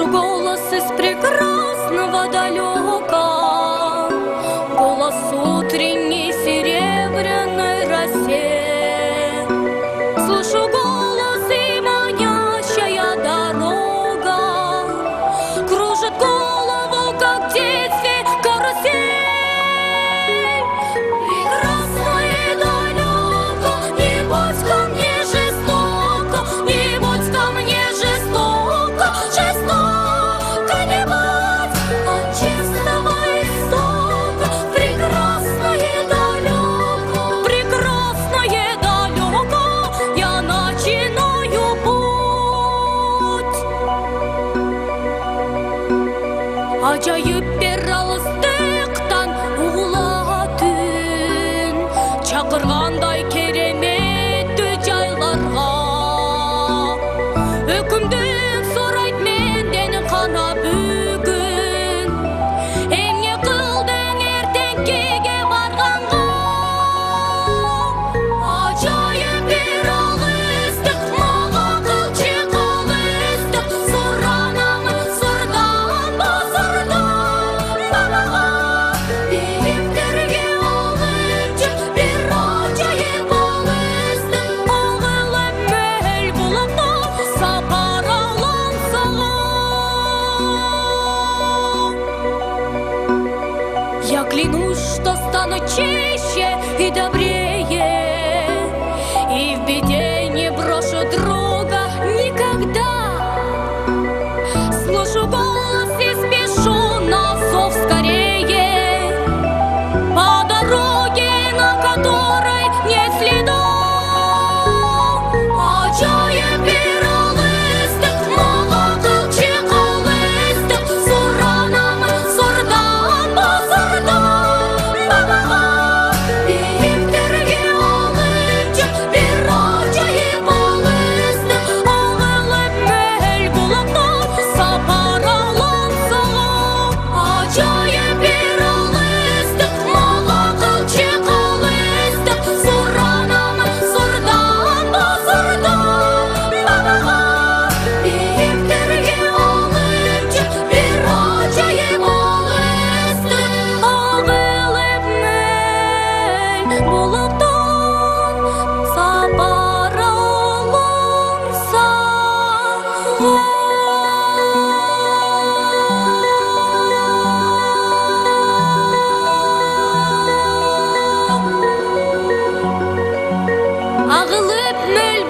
Слышу голос из прекрасного далека, голос утренней серебряной росе. Слышу голос и манящая дорога кружит голову, как в детстве карусель. Прекрасно и далеко, не будь ко мне жестоко, не будь ко мне жестоко, жестоко не будь от чистого истока. Прекрасно и далеко я начинаю путь. Acayip bir alıstıktan uğuladın, çakırganday keremetті жайларға. Өкімдік сұрайт менден қана бүгін, эмне қылдың ертеңгеге барғанға. Acayip bir alыстық, мага қылчы қалыстық, сұранамын сұрдан ба сұрдан бабаға. Биіктерге алып жүр бір acayip алыстық, ағылып мөл бұлақта сапар алам саған. Я клянусь, что стану чище и добрее, и в беде не брошу друга никогда. Слышу голос и спешу на зов скорее, по дороге, на которой нет следов. Acayip bir alыстық, мага қылчы қалыстық, сұранамын сұрдан ба сұрдан бабаға. Биіктерге алып жүр бір acayip алыстық, ағылып мөл бұлақта сапар алам саған. Acayip bir alыстық, мага қылчы қалыстық, сұранамын сұрдан ба сұрдан бабаға. Биіктерге алып жүр бір acayip алыстық, ағылып мөл бұлақтан сапар алам саған. Ағылып мөл